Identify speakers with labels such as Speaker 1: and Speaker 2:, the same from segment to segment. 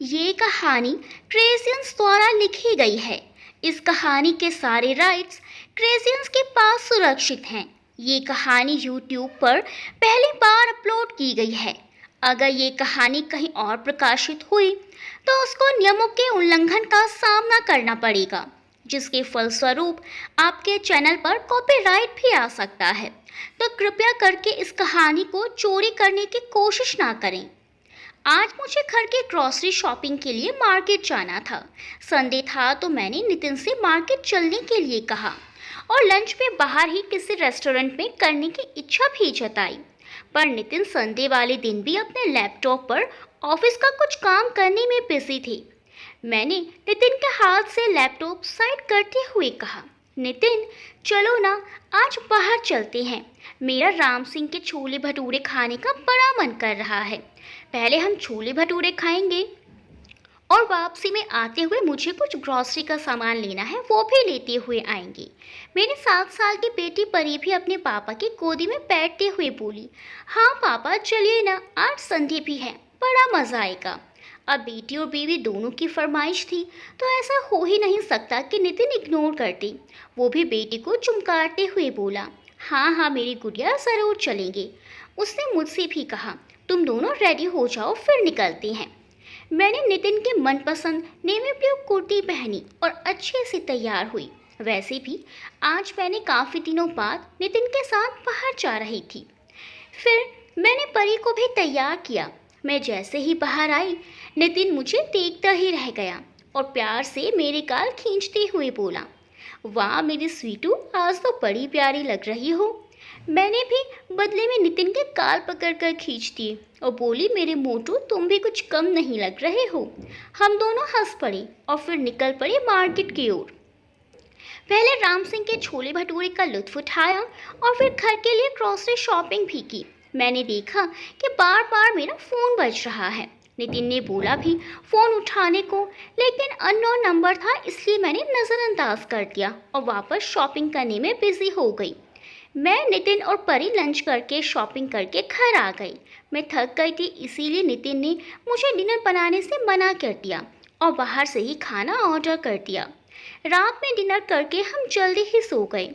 Speaker 1: ये कहानी क्रेजियंस द्वारा लिखी गई है। इस कहानी के सारे राइट्स क्रेजियंस के पास सुरक्षित हैं। ये कहानी YouTube पर पहली बार अपलोड की गई है। अगर ये कहानी कहीं और प्रकाशित हुई तो उसको नियमों के उल्लंघन का सामना करना पड़ेगा, जिसके फलस्वरूप आपके चैनल पर कॉपीराइट भी आ सकता है। तो कृपया करके इस कहानी को चोरी करने की कोशिश ना करें। आज मुझे घर के ग्रॉसरी शॉपिंग के लिए मार्केट जाना था। संडे था तो मैंने नितिन से मार्केट चलने के लिए कहा और लंच में बाहर ही किसी रेस्टोरेंट में करने की इच्छा भी जताई। पर नितिन संडे वाले दिन भी अपने लैपटॉप पर ऑफिस का कुछ काम करने में बिजी थे। मैंने नितिन के हाथ से लैपटॉप साइड करते हुए कहा, नितिन चलो ना, आज बाहर चलते हैं। मेरा राम सिंह के छोले भटूरे खाने का बड़ा मन कर रहा है। पहले हम छोले भटूरे खाएंगे और वापसी में आते हुए मुझे कुछ ग्रॉसरी का सामान लेना है, वो भी लेते हुए आएंगे। मेरी 7 साल की बेटी परी भी अपने पापा की गोदी में बैठते हुए बोली, हाँ पापा चलिए ना, आज संडे भी है, बड़ा मज़ा आएगा। अब बेटी और बीवी दोनों की फरमाइश थी तो ऐसा हो ही नहीं सकता कि नितिन इग्नोर करते। वो भी बेटी को चुमकारते हुए बोला, हाँ हाँ मेरी गुड़िया ज़रूर चलेंगे। उसने मुझसे भी कहा, तुम दोनों रेडी हो जाओ फिर निकलते हैं। मैंने नितिन के मनपसंद नेवी ब्लू कुर्ती पहनी और अच्छे से तैयार हुई। वैसे भी आज मैंने काफ़ी दिनों बाद नितिन के साथ बाहर जा रही थी। फिर मैंने परी को भी तैयार किया। मैं जैसे ही बाहर आई, नितिन मुझे देखता ही रह गया और प्यार से मेरे गाल खींचते हुए बोला, वाह मेरी स्वीटू, आज तो बड़ी प्यारी लग रही हो। मैंने भी बदले में नितिन के गाल पकड़कर खींच दिए और बोली, मेरे मोटू तुम भी कुछ कम नहीं लग रहे हो। हम दोनों हंस पड़े और फिर निकल पड़े मार्केट की ओर। पहले राम सिंह के छोले भटूरे का लुत्फ उठाया और फिर घर के लिए ग्रॉसरी शॉपिंग भी की। मैंने देखा कि बार बार मेरा फ़ोन बज रहा है। नितिन ने बोला भी फ़ोन उठाने को, लेकिन अननोन नंबर था इसलिए मैंने नज़रअंदाज कर दिया और वापस शॉपिंग करने में बिजी हो गई। मैं, नितिन और परी लंच करके शॉपिंग करके घर आ गई। मैं थक गई थी, इसीलिए नितिन ने मुझे डिनर बनाने से मना कर दिया और बाहर से ही खाना ऑर्डर कर दिया। रात में डिनर करके हम जल्दी ही सो गए।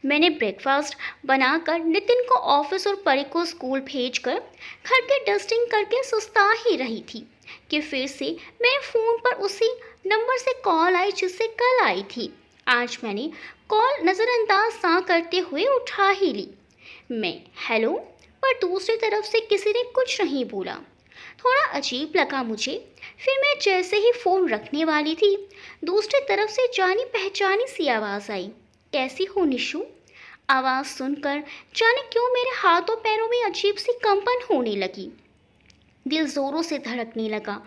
Speaker 1: मैंने ब्रेकफास्ट बनाकर नितिन को ऑफिस और परी को स्कूल भेजकर घर के डस्टिंग करके सुस्ता ही रही थी कि फिर से मेरे फ़ोन पर उसी नंबर से कॉल आई जिससे कल आई थी। आज मैंने कॉल नज़रअंदाज सा करते हुए उठा ही ली। मैं हेलो, पर दूसरी तरफ से किसी ने कुछ नहीं बोला। थोड़ा अजीब लगा मुझे। फिर मैं जैसे ही फ़ोन रखने वाली थी, दूसरी तरफ से जानी पहचानी सी आवाज़ आई, कैसी हो निशु। आवाज़ सुनकर जाने क्यों मेरे हाथों पैरों में अजीब सी कंपन होने लगी। दिल ज़ोरों से धड़कने लगा।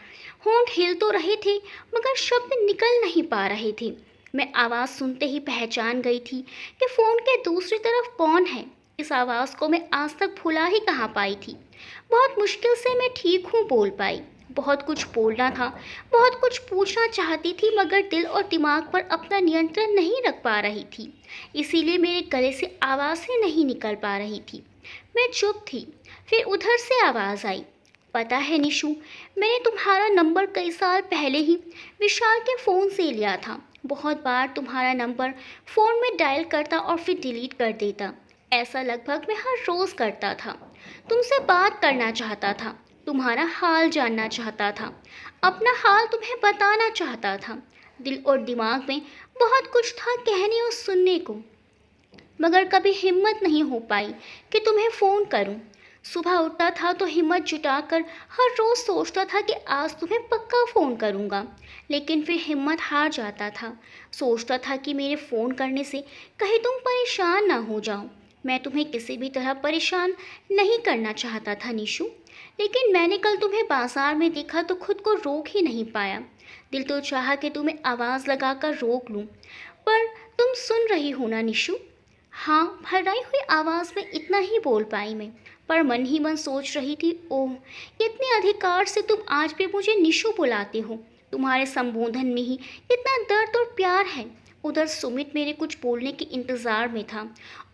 Speaker 1: होंठ हिल तो रहे थे मगर शब्द निकल नहीं पा रहे थे। मैं आवाज़ सुनते ही पहचान गई थी कि फ़ोन के दूसरी तरफ कौन है। इस आवाज़ को मैं आज तक भुला ही कहाँ पाई थी। बहुत मुश्किल से मैं ठीक हूँ बोल पाई। बहुत कुछ बोलना था, बहुत कुछ पूछना चाहती थी मगर दिल और दिमाग पर अपना नियंत्रण नहीं रख पा रही थी, इसीलिए मेरे गले से आवाज़ ही नहीं निकल पा रही थी। मैं चुप थी। फिर उधर से आवाज़ आई, पता है निशु, मैंने तुम्हारा नंबर कई साल पहले ही विशाल के फ़ोन से लिया था। बहुत बार तुम्हारा नंबर फ़ोन में डायल करता और फिर डिलीट कर देता। ऐसा लगभग मैं हर रोज़ करता था। तुमसे बात करना चाहता था, तुम्हारा हाल जानना चाहता था, अपना हाल तुम्हें बताना चाहता था। दिल और दिमाग में बहुत कुछ था कहने और सुनने को, मगर कभी हिम्मत नहीं हो पाई कि तुम्हें फ़ोन करूं। सुबह उठता था तो हिम्मत जुटाकर हर रोज़ सोचता था कि आज तुम्हें पक्का फ़ोन करूंगा, लेकिन फिर हिम्मत हार जाता था। सोचता था कि मेरे फ़ोन करने से कहीं तुम परेशान ना हो जाओ। मैं तुम्हें किसी भी तरह परेशान नहीं करना चाहता था निशु, लेकिन मैंने कल तुम्हें बाजार में देखा तो खुद को रोक ही नहीं पाया। दिल तो चाहा कि तुम्हें आवाज़ लगाकर रोक लूं, पर तुम सुन रही हो ना निशु। हाँ, भर्राई हुई आवाज़ में इतना ही बोल पाई मैं, पर मन ही मन सोच रही थी, ओह कितने अधिकार से तुम आज भी मुझे निशु बुलाते हो। तुम्हारे संबोधन में ही इतना दर्द और प्यार है। उधर सुमित मेरे कुछ बोलने के इंतज़ार में था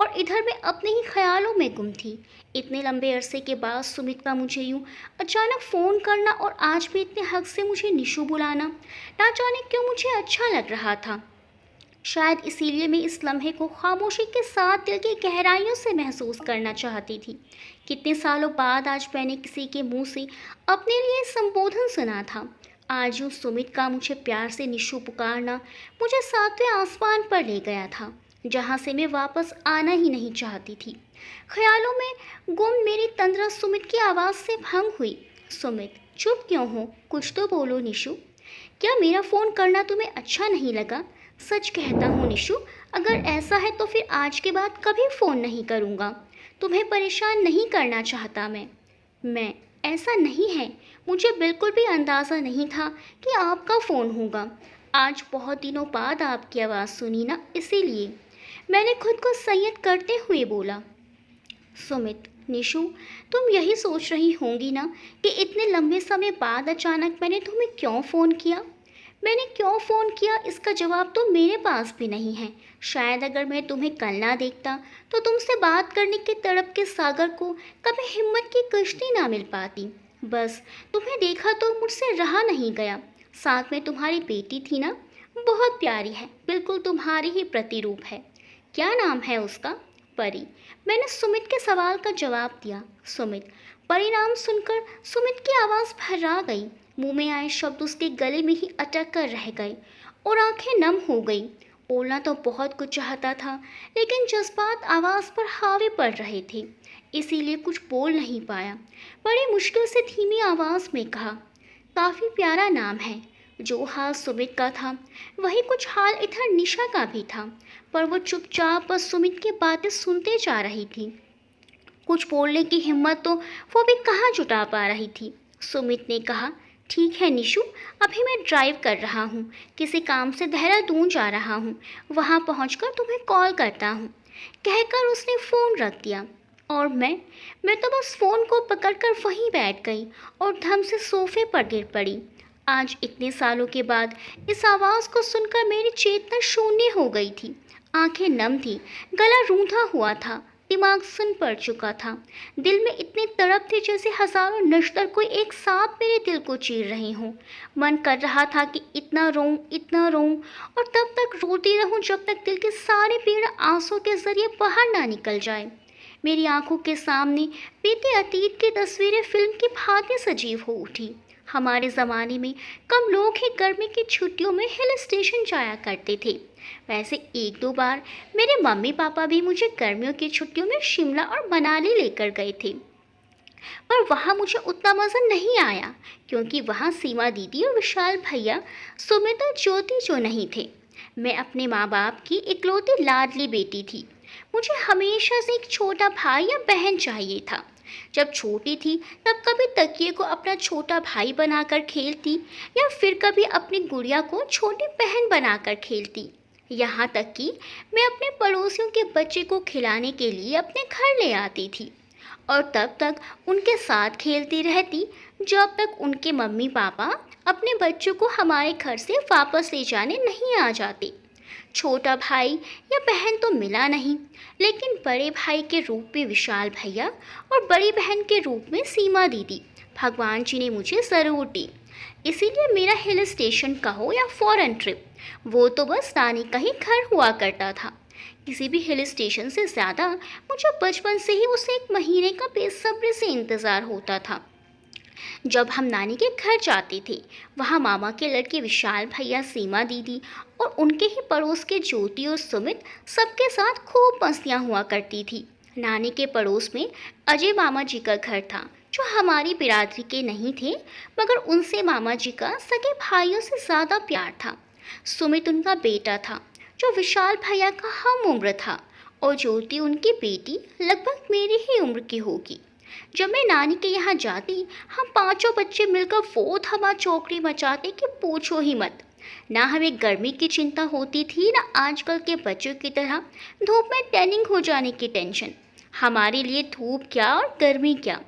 Speaker 1: और इधर मैं अपने ही ख्यालों में गुम थी। इतने लंबे अरसे के बाद सुमित का मुझे यूं अचानक फ़ोन करना और आज भी इतने हक से मुझे निशु बुलाना, ना जाने क्यों मुझे अच्छा लग रहा था। शायद इसीलिए मैं इस लम्हे को खामोशी के साथ दिल की गहराइयों से महसूस करना चाहती थी। कितने सालों बाद आज मैंने किसी के मुंह से अपने लिए संबोधन सुना था। आज यूं सुमित का मुझे प्यार से निशु पुकारना मुझे सातवें आसमान पर ले गया था, जहाँ से मैं वापस आना ही नहीं चाहती थी। ख्यालों में गुम मेरी तंद्रा सुमित की आवाज़ से भंग हुई। सुमित, चुप क्यों हो? कुछ तो बोलो निशु। क्या मेरा फ़ोन करना तुम्हें अच्छा नहीं लगा? सच कहता हूँ निशु, अगर ऐसा है तो फिर आज के बाद कभी फ़ोन नहीं करूँगा। तुम्हें परेशान नहीं करना चाहता मैं ऐसा नहीं है। मुझे बिल्कुल भी अंदाज़ा नहीं था कि आपका फ़ोन होगा। आज बहुत दिनों बाद आपकी आवाज़ सुनी ना, इसीलिए मैंने खुद को संयत करते हुए बोला। सुमित, निशु, तुम यही सोच रही होंगी ना कि इतने लंबे समय बाद अचानक मैंने तुम्हें क्यों फ़ोन किया। मैंने क्यों फ़ोन किया इसका जवाब तो मेरे पास भी नहीं है। शायद अगर मैं तुम्हें कल ना देखता तो तुमसे बात करने के तड़प के सागर को कभी हिम्मत की कश्ती ना मिल पाती। बस तुम्हें देखा तो मुझसे रहा नहीं गया। साथ में तुम्हारी बेटी थी ना, बहुत प्यारी है, बिल्कुल तुम्हारी ही प्रतिरूप है। क्या नाम है उसका? परी। मैंने सुमित के सवाल का जवाब दिया। सुमित। परिणाम सुनकर सुमित की आवाज़ भर्रा गई। मुंह में आए शब्द उसके गले में ही अटक कर रह गए और आंखें नम हो गई। बोलना तो बहुत कुछ चाहता था, लेकिन जज्बात आवाज़ पर हावी पड़ रहे थे, इसीलिए कुछ बोल नहीं पाया। बड़ी मुश्किल से धीमी आवाज़ में कहा, काफ़ी प्यारा नाम है। जो हाल सुमित का था वही कुछ हाल इधर निशा का भी था, पर वो चुपचाप बस सुमित की बातें सुनते जा रही थी। कुछ बोलने की हिम्मत तो वो भी कहाँ जुटा पा रही थी। सुमित ने कहा, ठीक है निशु, अभी मैं ड्राइव कर रहा हूँ, किसी काम से देहरादून जा रहा हूँ, वहाँ पहुँचकर तुम्हें कॉल करता हूँ। कहकर उसने फ़ोन रख दिया और मैं तो बस फ़ोन को पकड़कर वहीं बैठ गई और धम से सोफे पर गिर पड़ी। आज इतने सालों के बाद इस आवाज़ को सुनकर मेरी चेतना शून्य हो गई थी। आंखें नम थी, गला रूंधा हुआ था, दिमाग सुन पड़ चुका था। दिल में इतनी तड़प थी जैसे हजारों नश्तर कोई एक सांप मेरे दिल को चीर रहे हों। मन कर रहा था कि इतना रोऊं और तब तक रोती रहूं जब तक दिल के सारे पीड़ा आंसू के जरिए बाहर ना निकल जाए। मेरी आंखों के सामने बीते अतीत की तस्वीरें फिल्म की भांति सजीव हो उठी। हमारे ज़माने में कम लोग ही गर्मी की छुट्टियों में हिल स्टेशन जाया करते थे। वैसे एक दो बार मेरे मम्मी पापा भी मुझे गर्मियों की छुट्टियों में शिमला और मनाली लेकर गए थे, पर वहाँ मुझे उतना मज़ा नहीं आया क्योंकि वहाँ सीमा दीदी और विशाल भैया, सुमित और ज्योति जो नहीं थे। मैं अपने माँ बाप की इकलौती लाडली बेटी थी। मुझे हमेशा से एक छोटा भाई या बहन चाहिए था। जब छोटी थी तब कभी तकिए को अपना छोटा भाई बनाकर खेलती या फिर कभी अपनी गुड़िया को छोटी बहन बनाकर खेलती। यहाँ तक कि मैं अपने पड़ोसियों के बच्चे को खिलाने के लिए अपने घर ले आती थी और तब तक उनके साथ खेलती रहती जब तक उनके मम्मी पापा अपने बच्चों को हमारे घर से वापस ले जाने नहीं आ जाते। छोटा भाई या बहन तो मिला नहीं, लेकिन बड़े भाई के रूप में विशाल भैया और बड़ी बहन के रूप में सीमा दीदी भगवान जी ने मुझे ज़रूर दी। इसीलिए मेरा हिल स्टेशन का हो या फॉरेन ट्रिप, वो तो बस नानी का ही घर हुआ करता था। किसी भी हिल स्टेशन से ज़्यादा मुझे बचपन से ही उसे एक महीने का बेसब्री से इंतज़ार होता था। जब हम नानी के घर जाते थे, वहाँ मामा के लड़के विशाल भैया, सीमा दीदी और उनके ही पड़ोस के ज्योति और सुमित सबके साथ खूब मस्तियाँ हुआ करती थी। नानी के पड़ोस में अजय मामा जी का घर था, जो हमारी बिरादरी के नहीं थे, मगर उनसे मामा जी का सगे भाइयों से ज़्यादा प्यार था। सुमित उनका बेटा था, जो विशाल भैया का हम उम्र था, और ज्योति उनकी बेटी लगभग मेरी ही उम्र की होगी। जब मैं नानी के यहाँ जाती, हम पांचों बच्चे मिलकर वो धमा चौकड़ी मचाते कि पूछो ही मत। ना हमें गर्मी की चिंता होती थी, ना आजकल के बच्चों की तरह धूप में टैनिंग हो जाने की टेंशन। हमारे लिए धूप क्या और गर्मी क्या,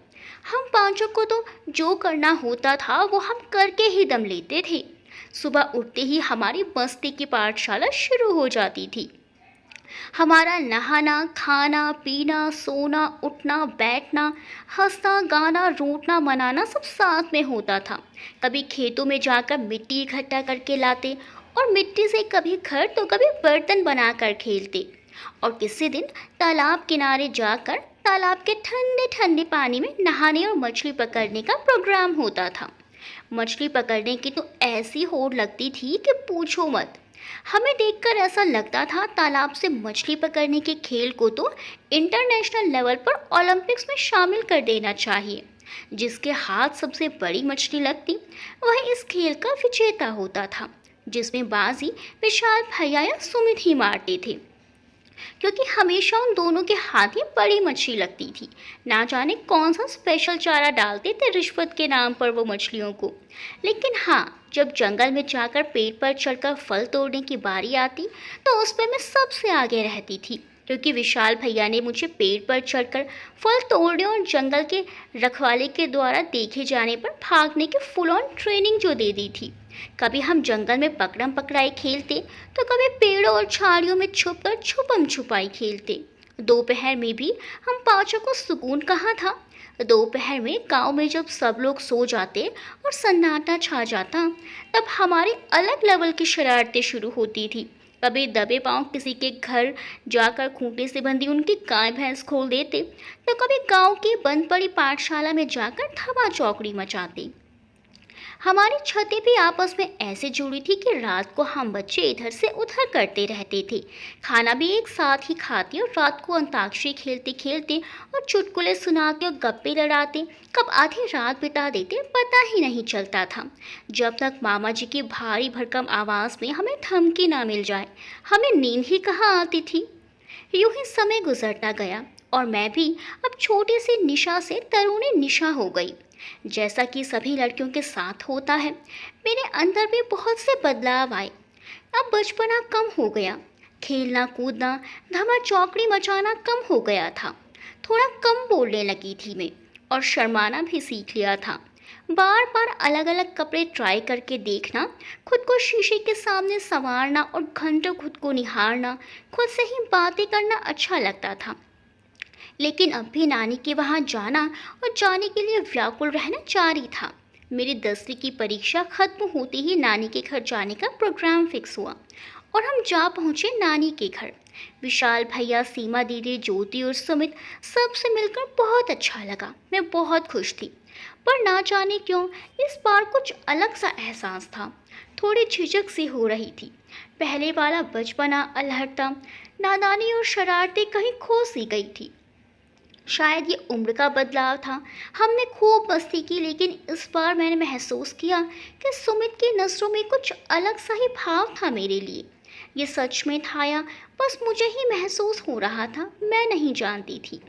Speaker 1: हम पांचों को तो जो करना होता था वो हम करके ही दम लेते थे। सुबह उठते ही हमारी मस्ती की पाठशाला शुरू हो जाती थी। हमारा नहाना, खाना, पीना, सोना, उठना, बैठना, हंसना, गाना, रोटना, मनाना सब साथ में होता था। कभी खेतों में जाकर मिट्टी इकट्ठा करके लाते और मिट्टी से कभी घर तो कभी बर्तन बनाकर खेलते। और किसी दिन तालाब किनारे जाकर तालाब के ठंडे ठंडे पानी में नहाने और मछली पकड़ने का प्रोग्राम होता था। मछली पकड़ने की तो ऐसी होड़ लगती थी कि पूछो मत। हमें देखकर ऐसा लगता था तालाब से मछली पकड़ने के खेल को तो इंटरनेशनल लेवल पर ओलंपिक्स में शामिल कर देना चाहिए। जिसके हाथ सबसे बड़ी मछली लगती वह इस खेल का विजेता होता था, जिसमें बाजी विशाल भैया या सुमित ही मारते थे, क्योंकि हमेशा उन दोनों के हाथ ही बड़ी मछली लगती थी। ना जाने कौन सा स्पेशल चारा डालते थे रिश्वत के नाम पर वो मछलियों को। लेकिन हाँ, जब जंगल में जाकर पेड़ पर चढ़कर फल तोड़ने की बारी आती तो उस पर मैं सबसे आगे रहती थी, क्योंकि विशाल भैया ने मुझे पेड़ पर चढ़कर फल तोड़ने और जंगल के रखवाले के द्वारा देखे जाने पर भागने की फुल ऑन ट्रेनिंग जो दे दी थी। कभी हम जंगल में पकड़म पकड़ाई खेलते तो कभी पेड़ों और झाड़ियों में छुपकर छुपम छुपाई खेलते। दोपहर में भी हम पाँचों को सुकून कहाँ था। दोपहर में गांव में जब सब लोग सो जाते और सन्नाटा छा जाता, तब हमारी अलग लेवल की शरारतें शुरू होती थी। कभी दबे पांव किसी के घर जाकर खूंटे से बंधी उनकी गाय भैंस खोल देते, तो कभी गांव की बंद पड़ी पाठशाला में जाकर धमा चौकड़ी मचाते। हमारी छतें भी आपस में ऐसे जुड़ी थी कि रात को हम बच्चे इधर से उधर करते रहते थे। खाना भी एक साथ ही खाते और रात को अंताक्षरी खेलते खेलते और चुटकुले सुनाते और गप्पे लड़ाते कब आधी रात बिता देते पता ही नहीं चलता था, जब तक मामा जी की भारी भरकम आवाज़ में हमें धमकी ना मिल जाए। हमें नींद ही कहाँ आती थी। यूं ही समय गुजरता गया और मैं भी अब छोटी सी निशा से तरुणी निशा हो गई। जैसा कि सभी लड़कियों के साथ होता है, मेरे अंदर भी बहुत से बदलाव आए। अब बचपना कम हो गया, खेलना कूदना धमा चौकड़ी मचाना कम हो गया था। थोड़ा कम बोलने लगी थी मैं और शर्माना भी सीख लिया था। बार बार अलग अलग कपड़े ट्राई करके देखना, खुद को शीशे के सामने संवारना और घंटों खुद को निहारना, खुद से ही बातें करना अच्छा लगता था। लेकिन अब भी नानी के वहाँ जाना और जाने के लिए व्याकुल रहना जारी था। मेरी 10वीं की परीक्षा खत्म होते ही नानी के घर जाने का प्रोग्राम फिक्स हुआ और हम जा पहुँचे नानी के घर। विशाल भैया, सीमा दीदी, ज्योति और सुमित सबसे मिलकर बहुत अच्छा लगा। मैं बहुत खुश थी, पर ना जाने क्यों इस बार कुछ अलग सा एहसास था। थोड़ी झिझक सी हो रही थी। पहले वाला बचपना, अलहड़ता, नादानी और शरारतें कहीं खो सी गई थी। शायद ये उम्र का बदलाव था। हमने खूब मस्ती की, लेकिन इस बार मैंने महसूस किया कि सुमित की नज़रों में कुछ अलग सा ही भाव था मेरे लिए। ये सच में था या बस मुझे ही महसूस हो रहा था, मैं नहीं जानती थी।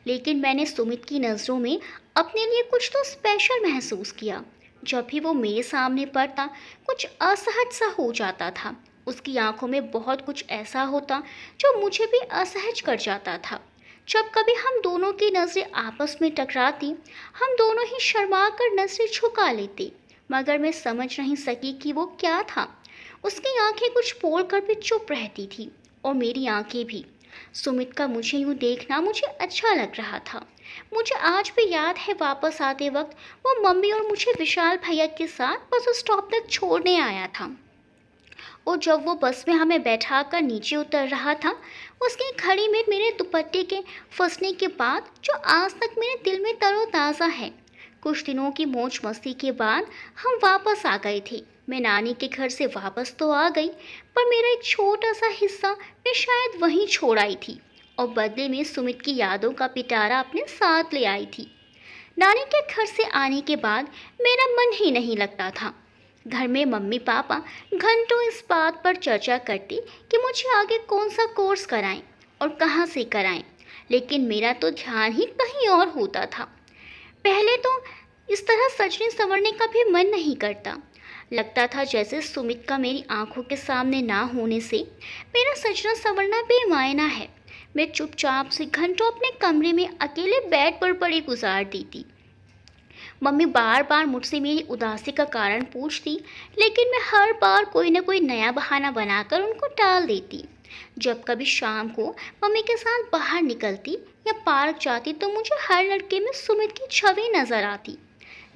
Speaker 1: लेकिन मैंने सुमित की नज़रों में अपने लिए कुछ तो स्पेशल महसूस किया। जब भी वो मेरे सामने पड़ता, कुछ असहज सा हो जाता था। उसकी आंखों में बहुत कुछ ऐसा होता जो मुझे भी असहज कर जाता था। जब कभी हम दोनों की नज़रें आपस में टकराती, हम दोनों ही शर्मा कर नज़रें झुका लेते, मगर मैं समझ नहीं सकी कि वो क्या था। उसकी आंखें कुछ बोल कर भी चुप रहती थी और मेरी आंखें भी। सुमित का मुझे यूँ देखना मुझे अच्छा लग रहा था। मुझे आज भी याद है, वापस आते वक्त वो मम्मी और मुझे विशाल भैया के साथ बस स्टॉप तक छोड़ने आया था। और जब वो बस में हमें बैठा कर नीचे उतर रहा था, उसकी घड़ी में मेरे दुपट्टे के फंसने के बाद जो आज तक मेरे दिल में तरोताज़ा है। कुछ दिनों की मौज मस्ती के बाद हम वापस आ गए थे। मैं नानी के घर से वापस तो आ गई, पर मेरा एक छोटा सा हिस्सा मैं शायद वहीं छोड़ आई थी और बदले में सुमित की यादों का पिटारा अपने साथ ले आई थी। नानी के घर से आने के बाद मेरा मन ही नहीं लगता था। घर में मम्मी पापा घंटों इस बात पर चर्चा करती कि मुझे आगे कौन सा कोर्स कराएं और कहाँ से कराएं, लेकिन मेरा तो ध्यान ही कहीं और होता था। पहले तो इस तरह सजने संवरने का भी मन नहीं करता। लगता था जैसे सुमित का मेरी आंखों के सामने ना होने से मेरा सजना संवरना बेमायना है। मैं चुपचाप से घंटों अपने कमरे में अकेले बेड पर पड़ी गुजार देती। मम्मी बार बार मुझसे मेरी उदासी का कारण पूछती, लेकिन मैं हर बार कोई ना कोई नया बहाना बनाकर उनको टाल देती। जब कभी शाम को मम्मी के साथ बाहर निकलती या पार्क जाती तो मुझे हर लड़के में सुमित की छवि नजर आती।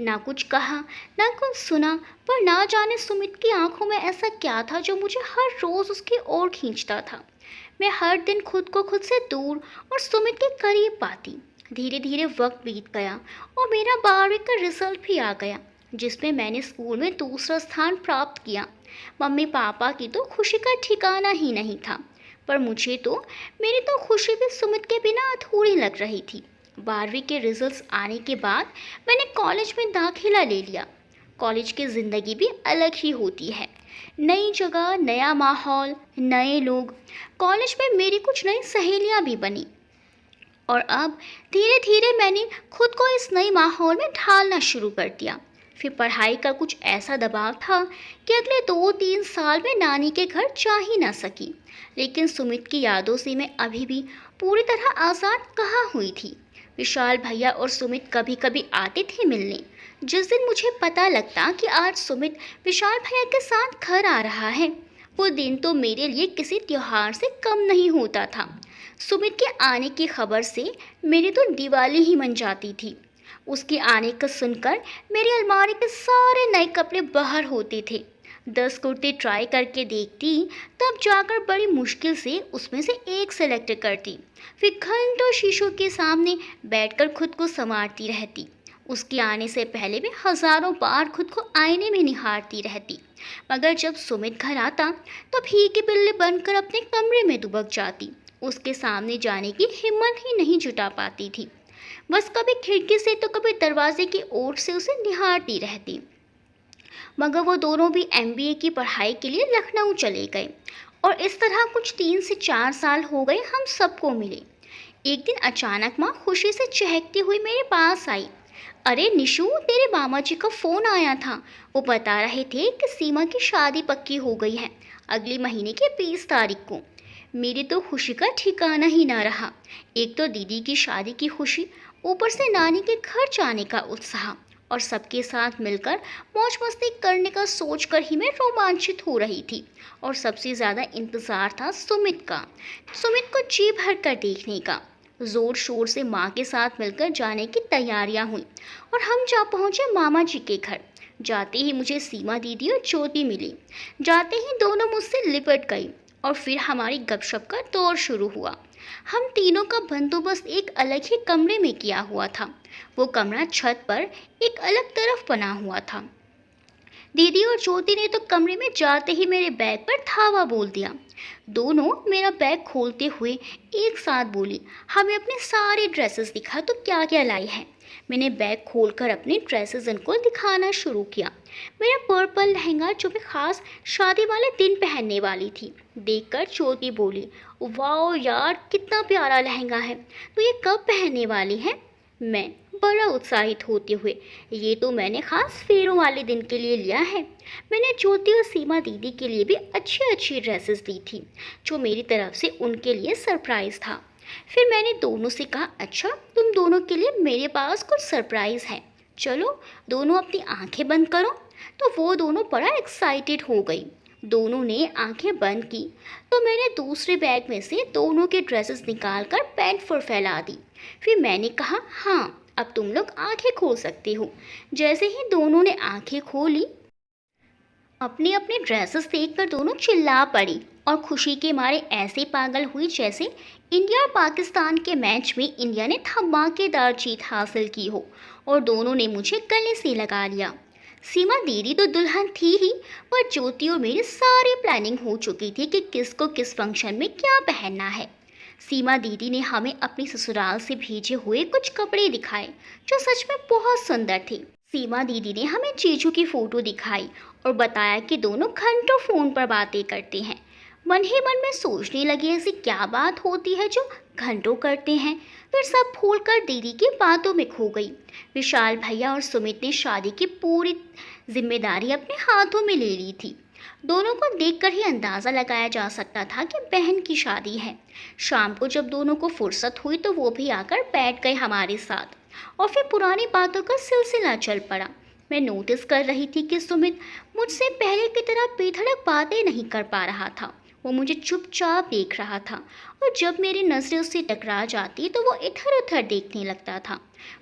Speaker 1: ना कुछ कहा, ना कुछ सुना, पर ना जाने सुमित की आंखों में ऐसा क्या था जो मुझे हर रोज उसकी ओर खींचता था। मैं हर दिन खुद को खुद से दूर और सुमित के करीब पाती। धीरे धीरे वक्त बीत गया और मेरा 12वीं का रिजल्ट भी आ गया, जिसमें मैंने स्कूल में दूसरा स्थान प्राप्त किया। मम्मी पापा की तो खुशी का ठिकाना ही नहीं था, पर मेरी तो खुशी भी सुमित के बिना अधूरी लग रही थी। 12वीं के रिजल्ट्स आने के बाद मैंने कॉलेज में दाखिला ले लिया। कॉलेज की ज़िंदगी भी अलग ही होती है। नई जगह, नया माहौल, नए लोग। कॉलेज में मेरी कुछ नई सहेलियां भी बनी और अब धीरे धीरे मैंने खुद को इस नए माहौल में ढालना शुरू कर दिया। फिर पढ़ाई का कुछ ऐसा दबाव था कि अगले 2-3 साल में नानी के घर जा ही ना सकी। लेकिन सुमित की यादों से मैं अभी भी पूरी तरह आज़ाद कहाँ हुई थी। विशाल भैया और सुमित कभी कभी आते थे मिलने। जिस दिन मुझे पता लगता कि आज सुमित विशाल भैया के साथ घर आ रहा है, वो दिन तो मेरे लिए किसी त्योहार से कम नहीं होता था। सुमित के आने की खबर से मेरी तो दिवाली ही मन जाती थी। उसके आने का सुनकर मेरी अलमारी के सारे नए कपड़े बाहर होते थे। 10 कुर्ते ट्राई करके देखती, तब जाकर बड़ी मुश्किल से उसमें से एक सेलेक्ट करती। फिर घंटों शीशों के सामने बैठकर खुद को संवारती रहती। उसके आने से पहले भी हजारों बार खुद को आईने में निहारती रहती, मगर जब सुमित घर आता तो भीगी बिल्ली बनकर अपने कमरे में दुबक जाती। उसके सामने जाने की हिम्मत ही नहीं जुटा पाती थी। बस कभी खिड़की से तो कभी दरवाजे की ओर से उसे निहारती रहती। मगर वो दोनों भी एमबीए की पढ़ाई के लिए लखनऊ चले गए और इस तरह कुछ 3 से 4 साल हो गए हम सबको मिले। एक दिन अचानक माँ खुशी से चहकती हुई मेरे पास आई। अरे निशु, तेरे मामा जी का फ़ोन आया था। वो बता रहे थे कि सीमा की शादी पक्की हो गई है, अगले महीने की 20 तारीख को। मेरी तो खुशी का ठिकाना ही ना रहा। एक तो दीदी की शादी की खुशी, ऊपर से नानी के घर जाने का उत्साह और सबके साथ मिलकर मौज मस्ती करने का सोचकर ही मैं रोमांचित हो रही थी। और सबसे ज़्यादा इंतज़ार था सुमित का। सुमित को जी भर कर देखने का। ज़ोर शोर से माँ के साथ मिलकर जाने की तैयारियां हुई और हम जा पहुँचे मामा जी के घर। जाते ही मुझे सीमा दीदी और ज्योति मिली। जाते ही दोनों मुझसे लिपट गई और फिर हमारी गपशप का दौर शुरू हुआ। हम तीनों का बंदोबस्त एक अलग ही कमरे में किया हुआ था। वो कमरा छत पर एक अलग तरफ बना हुआ था। दीदी और ज्योति ने तो कमरे में जाते ही मेरे बैग पर धावा बोल दिया। दोनों मेरा बैग खोलते हुए एक साथ बोली, हमें अपने सारे ड्रेसेस दिखा तो क्या क्या लाई है। मैंने बैग खोलकर अपने ड्रेसेस उनको दिखाना शुरू किया। मेरा पर्पल लहंगा जो मैं खास शादी वाले दिन पहनने वाली थी, देखकर ज्योति बोली, वाओ यार, कितना प्यारा लहंगा है, तो ये कब पहनने वाली है। मैं बड़ा उत्साहित होते हुए, ये तो मैंने खास फेरों वाले दिन के लिए लिया है। मैंने ज्योति और सीमा दीदी के लिए भी अच्छी अच्छी ड्रेसेस दी थी, जो मेरी तरफ से उनके लिए सरप्राइज़ था। फिर मैंने दोनों से कहा, अच्छा तुम दोनों के लिए मेरे पास कुछ सरप्राइज़ है, चलो दोनों अपनी आंखें बंद करो। तो वो दोनों बड़ा एक्साइटेड हो गई। दोनों ने आंखें बंद की तो मैंने दूसरे बैग में से दोनों के ड्रेसेस निकालकर पैंट पर फैला दी। फिर मैंने कहा, हाँ अब तुम लोग आंखें खोल सकते हो। जैसे ही दोनों ने आंखें खोली, अपने अपने ड्रेसेस देखकर दोनों चिल्ला पड़ी और खुशी के मारे ऐसे पागल हुई जैसे इंडिया और पाकिस्तान के मैच में इंडिया ने धमाकेदार जीत हासिल की हो और दोनों ने मुझे गले से लगा लिया। सीमा दीदी तो दुल्हन थी ही, पर ज्योति और मेरी सारी प्लानिंग हो चुकी थी कि किसको किस फंक्शन में क्या पहनना है। सीमा दीदी ने हमें अपनी ससुराल से भेजे हुए कुछ कपड़े दिखाए जो सच में बहुत सुंदर थे। सीमा दीदी ने हमें जीजू की फ़ोटो दिखाई और बताया कि दोनों घंटों फ़ोन पर बातें करते हैं। मन ही मन में सोचने लगी, ऐसी क्या बात होती है जो घंटों करते हैं। फिर सब भूलकर दीदी की बातों में खो गई। विशाल भैया और सुमित ने शादी की पूरी जिम्मेदारी अपने हाथों में ले ली थी। दोनों को देखकर ही अंदाज़ा लगाया जा सकता था कि बहन की शादी है। शाम को जब दोनों को फुर्सत हुई तो वो भी आकर बैठ गए हमारे साथ और फिर पुरानी बातों का सिलसिला चल पड़ा। मैं नोटिस कर रही थी कि सुमित मुझसे पहले की तरह बेधड़क बातें नहीं कर पा रहा था। वो मुझे चुपचाप देख रहा था और जब मेरी नज़रें उससे टकरा जाती तो वो इधर उधर देखने लगता था।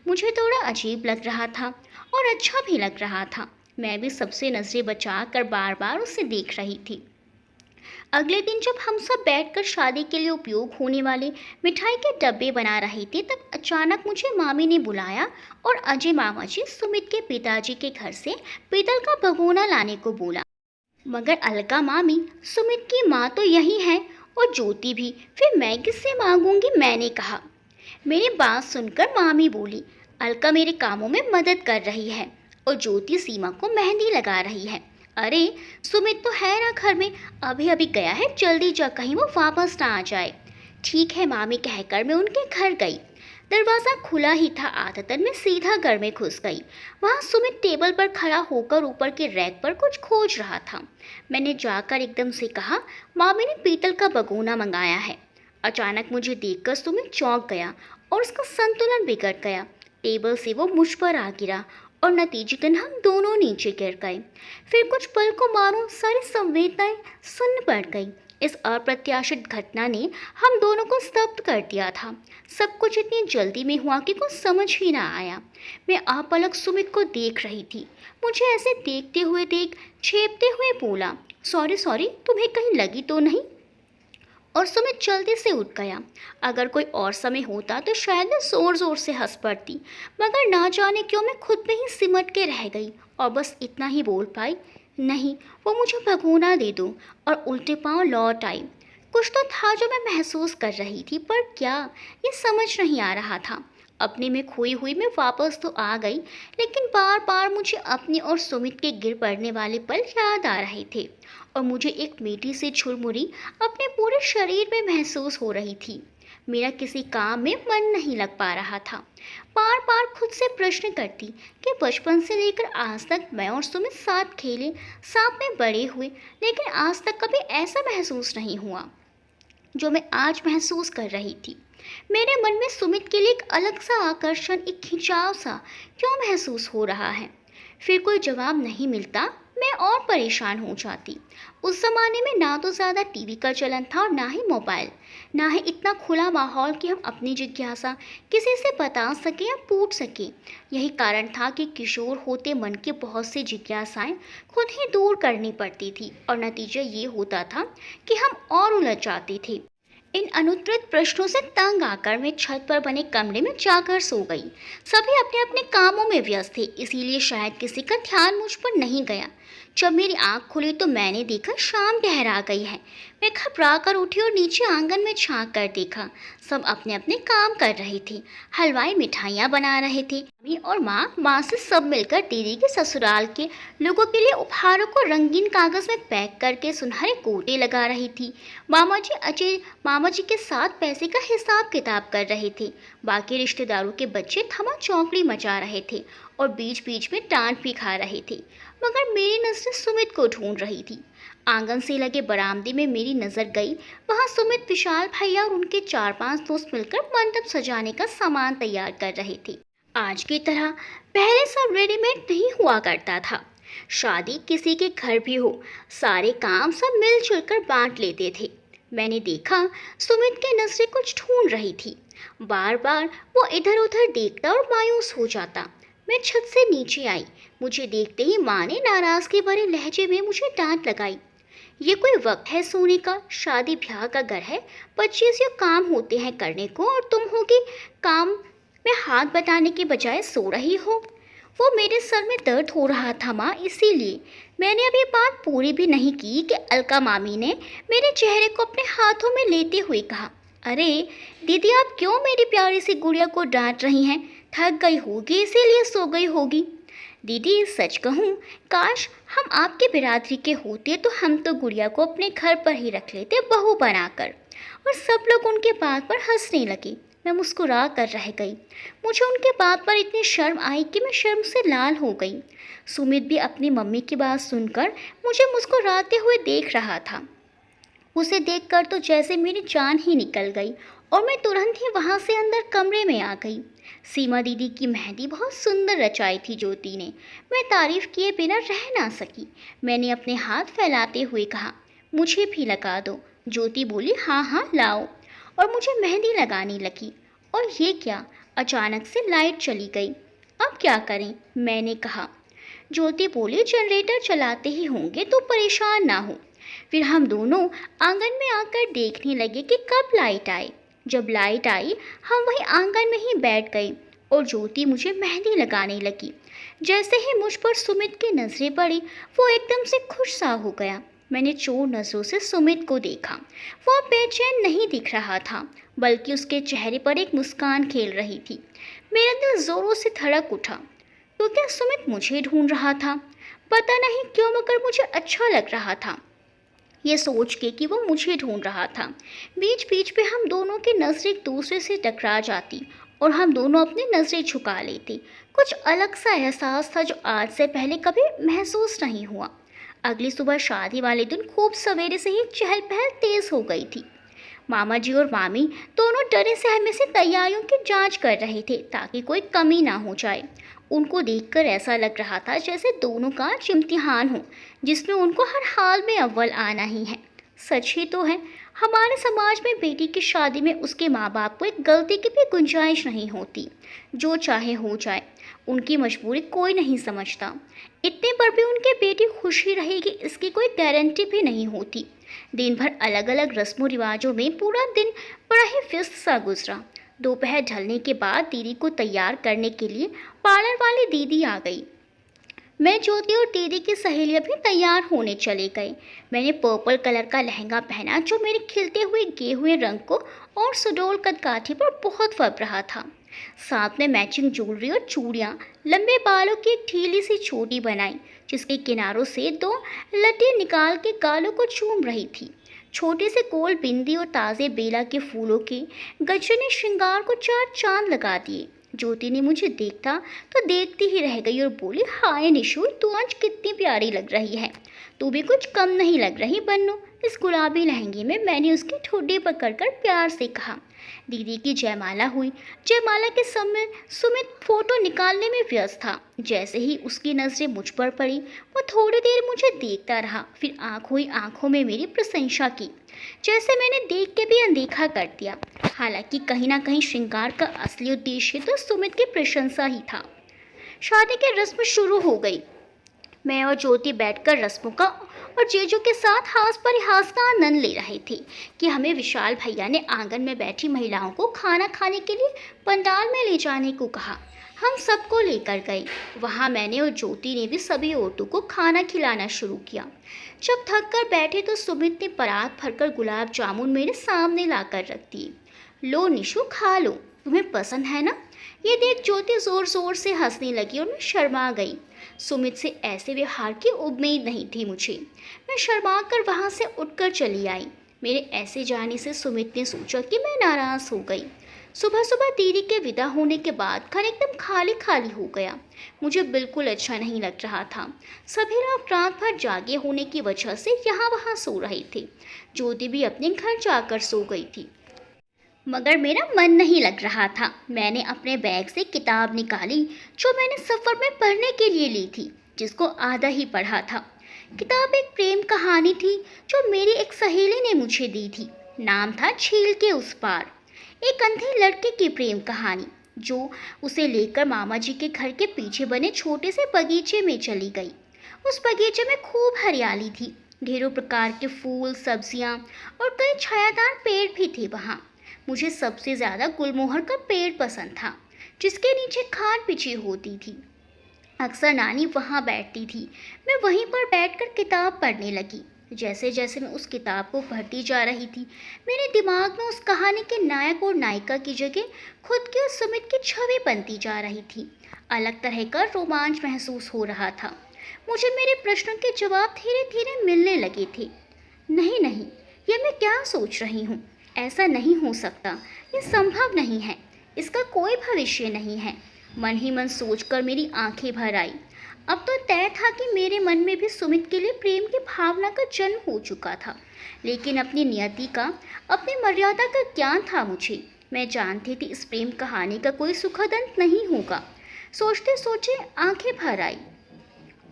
Speaker 1: मुझे थोड़ा अजीब लग रहा था और अच्छा भी लग रहा था। मैं भी सबसे नज़रें बचा कर बार बार उसे देख रही थी। अगले दिन जब हम सब बैठकर शादी के लिए उपयोग होने वाले मिठाई के डब्बे बना रहे थे तब अचानक मुझे मामी ने बुलाया और अजय मामा जी सुमित के पिताजी के घर से पीतल का भगोना लाने को बोला। मगर अलका मामी, सुमित की माँ तो यही है और ज्योति भी, फिर मैं किससे मांगूंगी, मैंने कहा। मेरी बात सुनकर मामी बोली, अलका मेरे कामों में मदद कर रही है और ज्योति सीमा को मेहंदी लगा रही है। अरे सुमित तो है ना घर में, अभी अभी गया है, जल्दी जा कहीं वो वापस ना आ जाए। ठीक है मामी कहकर मैं उनके घर गई। दरवाज़ा खुला ही था, आदतन मैं सीधा घर में घुस गई। वहाँ सुमित टेबल पर खड़ा होकर ऊपर के रैक पर कुछ खोज रहा था। मैंने जाकर एकदम से कहा, मामी ने पीतल का भगोना मंगाया है। अचानक मुझे देखकर सुमित चौंक गया और उसका संतुलन बिगड़ गया। टेबल से वो मुझ पर आ गिरा और नतीजतन हम दोनों नीचे गिर गए। फिर कुछ पल को मानो सारी संवेदनाएं सुन्न पड़ गई। इस अप्रत्याशित घटना ने हम दोनों को स्तब्ध कर दिया था। सब कुछ इतनी जल्दी में हुआ कि कुछ समझ ही ना आया। मैं अपलक सुमित को देख रही थी। मुझे ऐसे देखते हुए देख छेपते हुए बोला, सॉरी सॉरी, तुम्हें कहीं लगी तो नहीं? और सुमित जल्दी से उठ गया। अगर कोई और समय होता तो शायद मैं जोर जोर से हंस पड़ती, मगर ना जाने क्यों मैं खुद में ही सिमट के रह गई और बस इतना ही बोल पाई, नहीं, वो मुझे भगोना दे दो, और उल्टे पांव लौट आई। कुछ तो था जो मैं महसूस कर रही थी, पर क्या, ये समझ नहीं आ रहा था। अपने में खोई हुई मैं वापस तो आ गई, लेकिन बार बार मुझे अपने और सुमित के गिर पड़ने वाले पल याद आ रहे थे और मुझे एक मीठी सी छुरमुरी अपने पूरे शरीर में महसूस हो रही थी। मेरा किसी काम में मन नहीं लग पा रहा था। बार बार खुद से प्रश्न करती कि बचपन से लेकर आज तक मैं और सुमित साथ खेले, साथ में बड़े हुए, लेकिन आज तक कभी ऐसा महसूस नहीं हुआ जो मैं आज महसूस कर रही थी। मेरे मन में सुमित के लिए एक अलग सा आकर्षण, एक खिंचाव सा क्यों महसूस हो रहा है? फिर कोई जवाब नहीं मिलता, मैं और परेशान हो जाती। उस ज़माने में ना तो ज़्यादा टीवी का चलन था और ना ही मोबाइल, ना ही इतना खुला माहौल कि हम अपनी जिज्ञासा किसी से बता सकें या पूछ सकें। यही कारण था कि किशोर होते मन की बहुत सी जिज्ञासाएं खुद ही दूर करनी पड़ती थी और नतीजा ये होता था कि हम और उलझ जाते थे। इन अनुत्तरित प्रश्नों से तंग आकर मैं छत पर बने कमरे में जाकर सो गई। सभी अपने अपने कामों में व्यस्त थे, इसीलिए शायद किसी का ध्यान मुझ पर नहीं गया। जब मेरी आंख खुली तो मैंने देखा शाम ठहरा गई है। मैं घबरा कर उठी और नीचे आंगन में झांक कर देखा। सब अपने अपने काम कर रहे थे। हलवाई मिठाइयाँ बना रहे थे। मम्मी और माँ से सब मिलकर दीदी के ससुराल के लोगों के लिए उपहारों को रंगीन कागज़ में पैक करके सुनहरे गोटे लगा रही थी। मामा जी के साथ पैसे का हिसाब किताब कर रहे थे। बाकी रिश्तेदारों के बच्चे थमा चौकड़ी मचा रहे थे और बीच बीच में डांट भी खा रहे थे, मगर मेरी नज़रें सुमित को ढूंढ रही थी। आंगन से लगे बरामदे में मेरी नज़र गई। वहाँ सुमित, विशाल भैया और उनके 4-5 दोस्त मिलकर मंडप सजाने का सामान तैयार कर रहे थे। आज की तरह पहले सब रेडीमेड नहीं हुआ करता था। शादी किसी के घर भी हो, सारे काम सब मिलजुल कर बांट लेते थे। मैंने देखा सुमित की नज़रें कुछ ढूंढ रही थी। बार बार वो इधर उधर देखता और मायूस हो जाता। मैं छत से नीचे आई। मुझे देखते ही माँ ने नाराज़गी भरे लहजे में मुझे डांट लगाई। ये कोई वक्त है सोने का? शादी ब्याह का घर है, 25 काम होते हैं करने को और तुम होगी काम में हाथ बटाने के बजाय सो रही हो। वो मेरे सर में दर्द हो रहा था माँ, इसीलिए मैंने अभी बात पूरी भी नहीं की कि अलका मामी ने मेरे चेहरे को अपने हाथों में लेते हुए कहा, अरे दीदी, आप क्यों मेरी प्यारी सी गुड़िया को डांट रही हैं? थक गई होगी इसीलिए सो गई होगी। दीदी सच कहूँ, काश हम आपके बिरादरी के होते तो हम तो गुड़िया को अपने घर पर ही रख लेते बहू बनाकर। और सब लोग उनके बात पर हंसने लगे। मैं मुस्कुरा कर रह गई। मुझे उनके बात पर इतनी शर्म आई कि मैं शर्म से लाल हो गई। सुमित भी अपनी मम्मी की बात सुनकर मुझे मुस्कुराते हुए देख रहा था। उसे देखकर तो जैसे मेरी जान ही निकल गई और मैं तुरंत ही वहाँ से अंदर कमरे में आ गई। सीमा दीदी की मेहंदी बहुत सुंदर रचाई थी ज्योति ने। मैं तारीफ किए बिना रह ना सकी। मैंने अपने हाथ फैलाते हुए कहा, मुझे भी लगा दो। ज्योति बोली, हाँ हाँ लाओ, और मुझे मेहंदी लगाने लगी। और ये क्या, अचानक से लाइट चली गई। अब क्या करें, मैंने कहा। ज्योति बोली, जनरेटर चलाते ही होंगे तो परेशान ना हो। फिर हम दोनों आंगन में आकर देखने लगे कि कब लाइट आए। जब लाइट आई हम वहीं आंगन में ही बैठ गए और ज्योति मुझे मेहंदी लगाने लगी। जैसे ही मुझ पर सुमित की नज़रें पड़ी वो एकदम से खुश सा हो गया। मैंने चोर नज़रों से सुमित को देखा। वो बेचैन नहीं दिख रहा था, बल्कि उसके चेहरे पर एक मुस्कान खेल रही थी। मेरा दिल जोरों से धड़क उठा। तो क्या सुमित मुझे ढूंढ रहा था? पता नहीं क्यों, मगर मुझे अच्छा लग रहा था ये सोच के कि वो मुझे ढूंढ रहा था। बीच बीच पे हम दोनों की नज़रें एक दूसरे से टकरा जाती और हम दोनों अपनी नज़रें झुका लेते। कुछ अलग सा एहसास था जो आज से पहले कभी महसूस नहीं हुआ। अगली सुबह शादी वाले दिन खूब सवेरे से ही चहल पहल तेज हो गई थी। मामा जी और मामी दोनों डरे सहमे से तैयारियों की जांच कर रहे थे ताकि कोई कमी ना हो जाए। उनको देखकर ऐसा लग रहा था जैसे दोनों का आज इम्तिहान हो, जिसमें उनको हर हाल में अव्वल आना ही है। सच ही तो है, हमारे समाज में बेटी की शादी में उसके माँ बाप को एक गलती की भी गुंजाइश नहीं होती। जो चाहे हो जाए, उनकी मजबूरी कोई नहीं समझता। इतने पर भी उनकी बेटी खुशी रहेगी इसकी कोई गारंटी भी नहीं होती। दिन भर अलग अलग रस्मों रिवाजों में पूरा दिन बड़ा ही व्यस्त सा गुजरा। दोपहर ढलने के बाद दीदी को तैयार करने के लिए पार्लर वाली दीदी आ गई। मैं, ज्योति और दीदी की सहेलियां भी तैयार होने चले गए। मैंने पर्पल कलर का लहंगा पहना जो मेरे खिलते हुए गे हुए रंग को और सुडोल कदकाठी पर बहुत फब रहा था। साथ में मैचिंग ज्वेलरी और चूड़ियाँ। लंबे बालों की एक ढीली सी चोटी बनाई जिसके किनारों से दो लटें निकाल के गालों को चूम रही थी। छोटे से गोल बिंदी और ताज़े बेला के फूलों के गजरे ने श्रृंगार को चार चांद लगा दिए। ज्योति ने मुझे देखा तो देखती ही रह गई और बोली, हाय निशु, तू आज कितनी प्यारी लग रही है। तू भी कुछ कम नहीं लग रही बन्नू। इस गुलाबी लहंगे में, मैंने उसकी ठुड्डी पकड़कर प्यार से कहा। दीदी की जयमाला हुई। जयमाला के समय सुमित फोटो निकालने में व्यस्त था। जैसे ही उसकी नज़रें मुझ पर पड़ी वो थोड़ी देर मुझे देखता रहा, फिर आंखों ही आंखों में मेरी प्रशंसा की, जैसे मैंने देख के भी अनदेखा कर दिया। हालांकि कहीं ना कहीं श्रृंगार का असली उद्देश्य तो सुमित की प्रशंसा ही था। शादी की रस्म शुरू हो गई। मैं और ज्योति बैठकर रस्मों का और जीजू के साथ हास परिहास का आनंद ले रहे थे कि हमें विशाल भैया ने आंगन में बैठी महिलाओं को खाना खाने के लिए पंडाल में ले जाने को कहा। हम सबको लेकर गए। वहाँ मैंने और ज्योति ने भी सभी औरतों को खाना खिलाना शुरू किया। जब थक कर बैठे तो सुमित ने परात भरकर गुलाब जामुन मेरे सामने लाकर रख दिए। लो निशु, खा लो, तुम्हें पसंद है ना? ये देख ज्योति जोर जोर से हंसने लगी और मैं शर्मा गई। सुमित से ऐसे व्यवहार की उम्मीद नहीं थी मुझे। मैं शर्मा कर वहाँ से उठकर चली आई। मेरे ऐसे जाने से सुमित ने सोचा कि मैं नाराज़ हो गई। सुबह सुबह दीदी के विदा होने के बाद घर एकदम खाली खाली हो गया। मुझे बिल्कुल अच्छा नहीं लग रहा था। सभी लोग रात भर जागे होने की वजह से यहाँ वहाँ सो रहे थे। ज्योति भी अपने घर जाकर सो गई थी, मगर मेरा मन नहीं लग रहा था। मैंने अपने बैग से किताब निकाली जो मैंने सफ़र में पढ़ने के लिए ली थी, जिसको आधा ही पढ़ा था। किताब एक प्रेम कहानी थी जो मेरी एक सहेली ने मुझे दी थी। नाम था झील के उस पार। एक अंधे लड़के की प्रेम कहानी जो उसे लेकर मामा जी के घर के पीछे बने छोटे से बगीचे में चली गई। उस बगीचे में खूब हरियाली थी। ढेरों प्रकार के फूल, सब्जियां और कई छायादार पेड़ भी थे वहाँ। मुझे सबसे ज़्यादा गुलमोहर का पेड़ पसंद था, जिसके नीचे खाट बिछी होती थी। अक्सर नानी वहाँ बैठती थी। मैं वहीं पर बैठकर किताब पढ़ने लगी। जैसे जैसे मैं उस किताब को पढ़ती जा रही थी, मेरे दिमाग में उस कहानी के नायक और नायिका की जगह खुद की और सुमित की छवि बनती जा रही थी। अलग तरह का रोमांच महसूस हो रहा था। मुझे मेरे प्रश्नों के जवाब धीरे धीरे मिलने लगे थे। नहीं नहीं, ये मैं क्या सोच रही हूँ? ऐसा नहीं हो सकता, ये संभव नहीं है, इसका कोई भविष्य नहीं है। मन ही मन सोचकर मेरी आंखें भर आई। अब तो तय था कि मेरे मन में भी सुमित के लिए प्रेम की भावना का जन्म हो चुका था, लेकिन अपनी नियति का, अपनी मर्यादा का ज्ञान था मुझे। मैं जानती थी इस प्रेम कहानी का कोई सुखद अंत नहीं होगा। सोचते सोचे आंखें भर आई।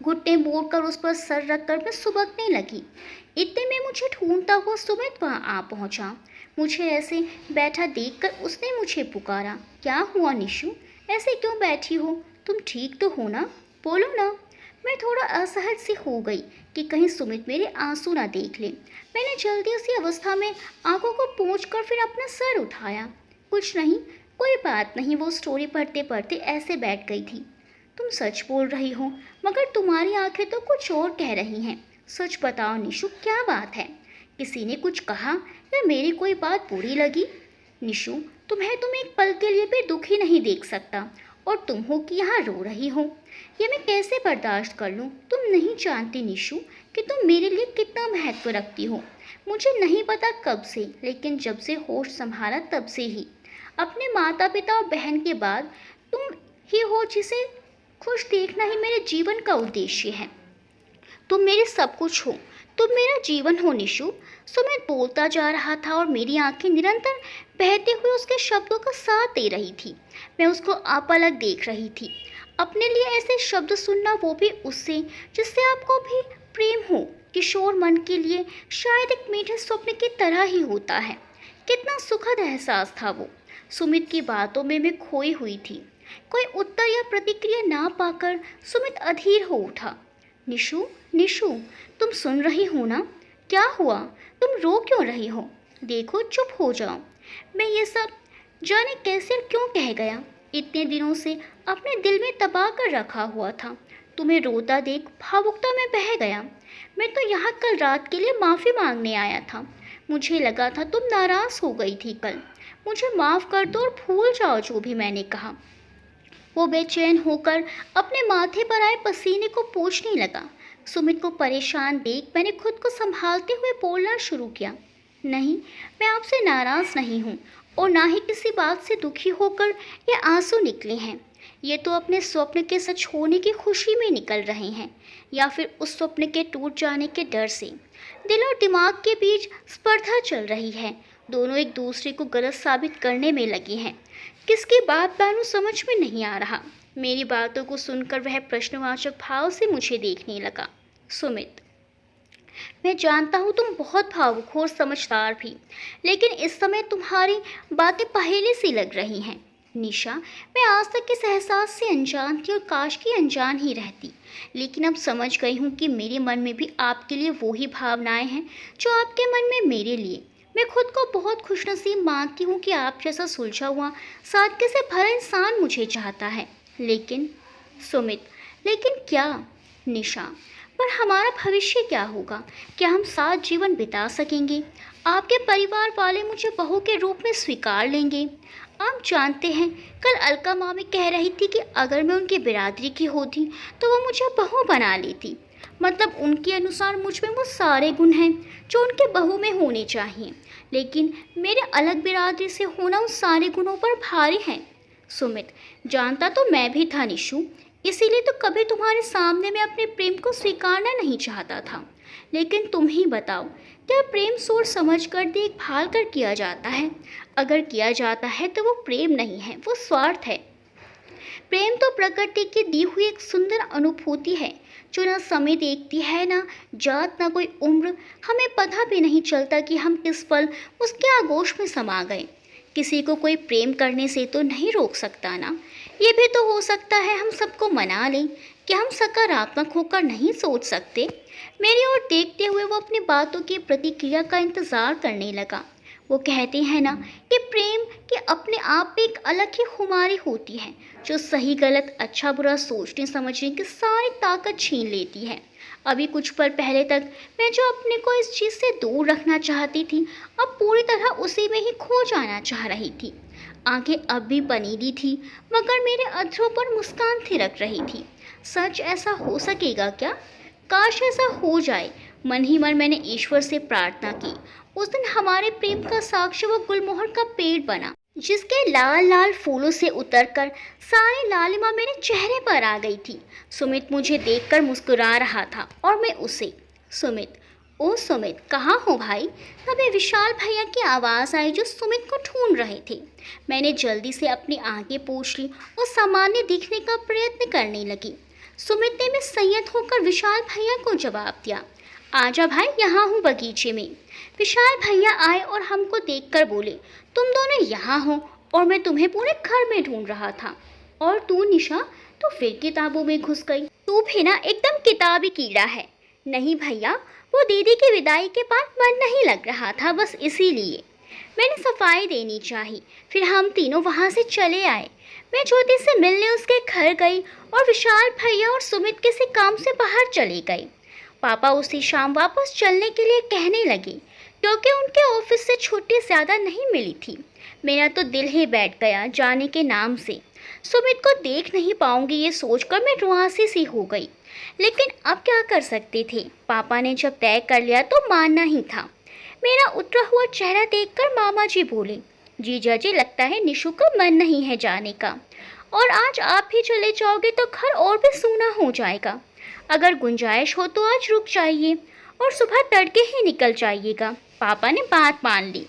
Speaker 1: घुटने मोड़कर उस पर सर रखकर मैं सुबकने लगी। इतने में मुझे ढूंढता हुआ सुमित वहां आ पहुंचा। मुझे ऐसे बैठा देखकर उसने मुझे पुकारा, क्या हुआ निशु, ऐसे क्यों बैठी हो? तुम ठीक तो हो ना? बोलो ना। मैं थोड़ा असहज सी हो गई कि कहीं सुमित मेरे आंसू ना देख ले। मैंने जल्दी उसी अवस्था में आंखों को पोंछ कर फिर अपना सर उठाया। कुछ नहीं, कोई बात नहीं। वो स्टोरी पढ़ते पढ़ते ऐसे बैठ गई थी। तुम सच बोल रही हो, मगर तुम्हारी आंखें तो कुछ और कह रही हैं। सच बताओ निशु, क्या बात है? किसी ने कुछ कहा या मेरी कोई बात बुरी लगी? निशु, तुम एक पल के लिए भी दुखी नहीं देख सकता, और तुम हो कि यहाँ रो रही हो। ये मैं कैसे बर्दाश्त कर लूँ? तुम नहीं जानती निशु कि तुम मेरे लिए कितना महत्व रखती हो। मुझे नहीं पता कब से, लेकिन जब से होश संभाला तब से ही। अपने माता पिता और बहन के बाद तुम ही हो जिसे खुश देखना ही मेरे जीवन का उद्देश्य है। तुम मेरे सब कुछ हो, तुम मेरा जीवन हो निशु। सुमित बोलता जा रहा था और मेरी आंखें निरंतर बहते हुए उसके शब्दों का साथ दे रही थी। मैं उसको अपलक देख रही थी। अपने लिए ऐसे शब्द सुनना, वो भी उससे जिससे आपको भी प्रेम हो, किशोर मन के लिए शायद एक मीठे स्वप्न की तरह ही होता है। कितना सुखद एहसास था वो। सुमित की बातों में मैं खोई हुई थी। कोई उत्तर या प्रतिक्रिया ना पाकर सुमित अधीर हो उठा। निशु, निशु, तुम सुन रही हो ना? क्या हुआ? तुम रो क्यों रही हो? देखो, चुप हो जाओ। मैं ये सब जाने कैसे और क्यों कह गया। इतने दिनों से अपने दिल में दबा कर रखा हुआ था। तुम्हें रोता देख भावुकता में बह गया। मैं तो यहाँ कल रात के लिए माफ़ी मांगने आया था। मुझे लगा था तुम नाराज़ हो गई थी कल। मुझे माफ़ कर दो और भूल जाओ जो भी मैंने कहा। वो बेचैन होकर अपने माथे पर आए पसीने को पोंछने लगा। सुमित को परेशान देख मैंने खुद को संभालते हुए बोलना शुरू किया। नहीं, मैं आपसे नाराज़ नहीं हूँ, और ना ही किसी बात से दुखी होकर ये आंसू निकले हैं। ये तो अपने स्वप्न के सच होने की खुशी में निकल रहे हैं, या फिर उस स्वप्न के टूट जाने के डर से। दिल और दिमाग के बीच स्पर्धा चल रही है। दोनों एक दूसरे को गलत साबित करने में लगे हैं। किसकी बात मानूं समझ में नहीं आ रहा। मेरी बातों को सुनकर वह प्रश्नवाचक भाव से मुझे देखने लगा। सुमित, मैं जानता हूँ तुम बहुत भावुक हो और समझदार भी, लेकिन इस समय तुम्हारी बातें पहेली सी लग रही हैं। निशा, मैं आज तक इस एहसास से अनजान थी और काश की अनजान ही रहती, लेकिन अब समझ गई हूँ कि मेरे मन में भी आपके लिए वो ही भावनाएं हैं जो आपके मन में मेरे लिए। मैं खुद को बहुत खुशनसीब मानती हूँ कि आप जैसा सुलझा हुआ, सादगी से भरा इंसान मुझे चाहता है। लेकिन सुमित, लेकिन क्या? निशा, पर हमारा भविष्य क्या होगा? क्या हम साथ जीवन बिता सकेंगे? आपके परिवार वाले मुझे बहू के रूप में स्वीकार लेंगे? आप जानते हैं, कल अलका मामी कह रही थी कि अगर मैं उनकी बिरादरी की होती तो वो मुझे बहू बना लेती। मतलब उनके अनुसार मुझ में वो सारे गुण हैं जो उनके बहू में होने चाहिए, लेकिन मेरे अलग बिरादरी से होना उन सारे गुणों पर भारी है। सुमित, जानता तो मैं भी था निशु, इसीलिए तो कभी तुम्हारे सामने मैं अपने प्रेम को स्वीकारना नहीं चाहता था। लेकिन तुम ही बताओ, क्या प्रेम सोच समझ कर देखभाल कर किया जाता है? अगर किया जाता है तो वो प्रेम नहीं है, वो स्वार्थ है। प्रेम तो प्रकृति की दी हुई एक सुंदर अनुभूति है जो ना समय देखती है, ना जात, ना कोई उम्र। हमें पता भी नहीं चलता कि हम किस पल उसके आगोश में समा गए। किसी को कोई प्रेम करने से तो नहीं रोक सकता ना। ये भी तो हो सकता है हम सबको मना लें। क्या हम सकारात्मक होकर नहीं सोच सकते? मेरी ओर देखते हुए वो अपनी बातों की प्रतिक्रिया का इंतज़ार करने लगा। वो कहते हैं ना कि प्रेम की अपने आप में एक अलग ही खुमारी होती है जो सही गलत, अच्छा बुरा सोचने समझने की सारी ताकत छीन लेती है। अभी कुछ पल पहले तक मैं जो अपने को इस चीज़ से दूर रखना चाहती थी, अब पूरी तरह उसी में ही खो जाना चाह रही थी। आंखें अब भी बनीली थी, मगर मेरे अधरों पर मुस्कान थिरक रही थी। सच ऐसा हो सकेगा क्या? काश ऐसा हो जाए। मन ही मन मैंने ईश्वर से प्रार्थना की। उस दिन हमारे प्रेम का साक्ष्य वो गुलमोहर का पेड़ बना, जिसके लाल लाल फूलों से उतरकर सारी लालिमा मेरे चेहरे पर आ गई थी। सुमित मुझे देखकर मुस्कुरा रहा था और मैं उसे। सुमित, ओ सुमित, कहाँ हो भाई? तभी विशाल भैया की आवाज़ आई जो सुमित को ढूंढ रहे थे। मैंने जल्दी से अपनी आंखें पोंछ ली और सामान्य दिखने का प्रयत्न करने लगी। सुमित ने भी संयत होकर विशाल भैया को जवाब दिया, आजा भाई, यहाँ हूँ बगीचे में। विशाल भैया आए और हमको देखकर बोले, तुम दोनों यहाँ हो और मैं तुम्हें पूरे घर में ढूंढ रहा था। और तू निशा, तो फिर किताबों में घुस गई। तू भी ना एकदम किताबी कीड़ा है। नहीं भैया, वो दीदी की विदाई के बाद मन नहीं लग रहा था, बस इसीलिए मैंने सफाई देनी चाहिए। फिर हम तीनों वहाँ से चले आए। मैं ज्योति से मिलने उसके घर गई और विशाल भैया और सुमित किसी काम से बाहर चले गए। पापा उसी शाम वापस चलने के लिए कहने लगे क्योंकि उनके ऑफिस से छुट्टी ज़्यादा नहीं मिली थी। मेरा तो दिल ही बैठ गया जाने के नाम से। सुमित को देख नहीं पाऊंगी ये सोचकर मैं रुआसी सी हो गई, लेकिन अब क्या कर सकते थे। पापा ने जब तय कर लिया तो मानना ही था। मेरा उतरा हुआ चेहरा देखकर मामा जी बोले, जीजा जी, लगता है निशु का मन नहीं है जाने का, और आज आप भी चले जाओगे तो घर और भी सूना हो जाएगा। अगर गुंजाइश हो तो आज रुक जाइए और सुबह तड़के ही निकल जाइएगा। पापा ने बात मान ली।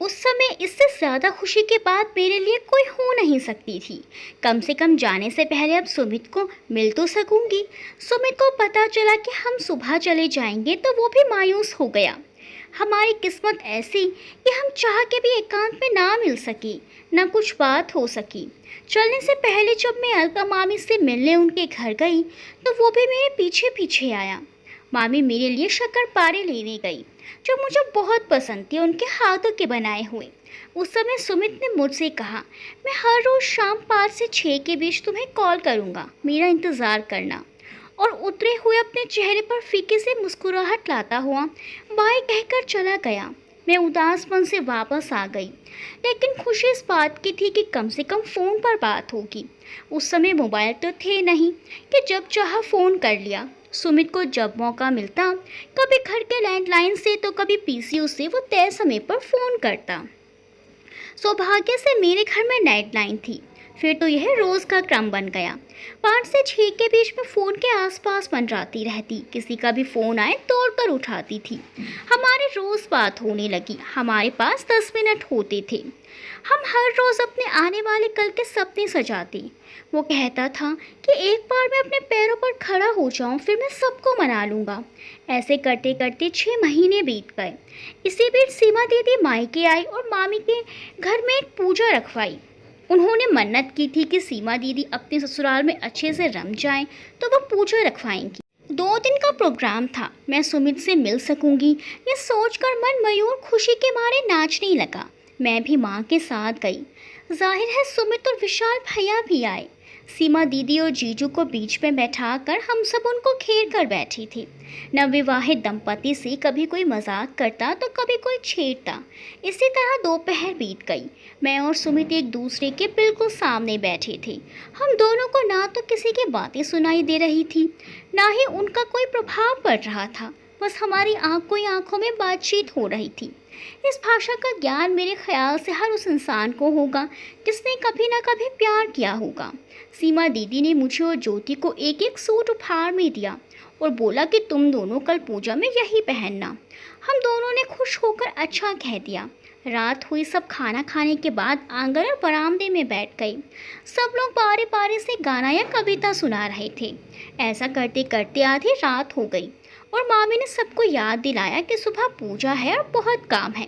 Speaker 1: उस समय इससे ज़्यादा खुशी की बात मेरे लिए कोई हो नहीं सकती थी। कम से कम जाने से पहले अब सुमित को मिल तो सकूंगी। सुमित को पता चला कि हम सुबह चले जाएंगे तो वो भी मायूस हो गया। हमारी किस्मत ऐसी कि हम चाह के भी एकांत में ना मिल सकी, ना कुछ बात हो सकी। चलने से पहले जब मैं अलका मामी से मिलने उनके घर गई तो वो भी मेरे पीछे पीछे आया। मामी मेरे लिए शक्करपारे लेने गई जो मुझे बहुत पसंद थे, उनके हाथों के बनाए हुए। उस समय सुमित ने मुझसे कहा, मैं हर रोज़ शाम 5 से 6 के बीच तुम्हें कॉल करूँगा, मेरा इंतज़ार करना। और उतरे हुए अपने चेहरे पर फीके से मुस्कुराहट लाता हुआ बाय कहकर चला गया। मैं उदासपन से वापस आ गई, लेकिन खुशी इस बात की थी कि कम से कम फ़ोन पर बात होगी। उस समय मोबाइल तो थे नहीं कि जब चाहा फ़ोन कर लिया। सुमित को जब मौका मिलता, कभी घर के लैंडलाइन से तो कभी पीसीओ से, वो तय समय पर फ़ोन करता। सौभाग्य से मेरे घर में नाइट लाइन थी, फिर तो यह रोज़ का क्रम बन गया। 5 से 6 के बीच में फ़ोन के आसपास मंडराती रहती, किसी का भी फ़ोन आए तोड़कर उठाती थी। हमारी रोज़ बात होने लगी। हमारे पास 10 मिनट होते थे। हम हर रोज़ अपने आने वाले कल के सपने सजाते। वो कहता था कि एक बार मैं अपने पैरों पर खड़ा हो जाऊं, फिर मैं सबको मना लूँगा। ऐसे करते करते 6 महीने बीत गए। इसी बीच सीमा दीदी मायके आई और मामी के घर में एक पूजा रखवाई। उन्होंने मन्नत की थी कि सीमा दीदी अपने ससुराल में अच्छे से रम जाएं तो वो पूजा रखवाएंगी। 2 दिन का प्रोग्राम था। मैं सुमित से मिल सकूंगी ये सोचकर मन मयूर खुशी के मारे नाचने लगा। मैं भी माँ के साथ गई। जाहिर है सुमित और विशाल भैया भी आए। सीमा दीदी और जीजू को बीच में बैठाकर हम सब उनको घेर कर बैठे थे। नवविवाहित दंपति से कभी कोई मजाक करता तो कभी कोई छेड़ता। इसी तरह दोपहर बीत गई। मैं और सुमित एक दूसरे के बिल्कुल सामने बैठे थे। हम दोनों को ना तो किसी की बातें सुनाई दे रही थी, ना ही उनका कोई प्रभाव पड़ रहा था। बस हमारी आंखों में बातचीत हो रही थी। इस भाषा का ज्ञान मेरे ख्याल से हर उस इंसान को होगा जिसने कभी ना कभी प्यार किया होगा। सीमा दीदी ने मुझे और ज्योति को एक एक सूट उपहार में दिया और बोला कि तुम दोनों कल पूजा में यही पहनना। हम दोनों ने खुश होकर अच्छा कह दिया। रात हुई। सब खाना खाने के बाद आंगन और बरामदे में बैठ गए। सब लोग बारी बारी से गाना या कविता सुना रहे थे। ऐसा करते करते आधी रात हो गई और मामी ने सबको याद दिलाया कि सुबह पूजा है और बहुत काम है,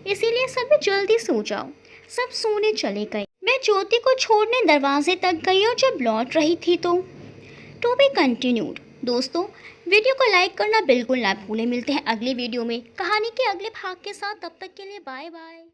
Speaker 1: इसीलिए सब जल्दी सो जाओ। सब सोने चले गए। मैं ज्योति को छोड़ने दरवाजे तक गई और जब लौट रही थी तो टू बी कंटिन्यूड। दोस्तों, वीडियो को लाइक करना बिल्कुल ना भूलें। मिलते हैं अगले वीडियो में कहानी के अगले भाग के साथ। तब तक के लिए बाय बाय।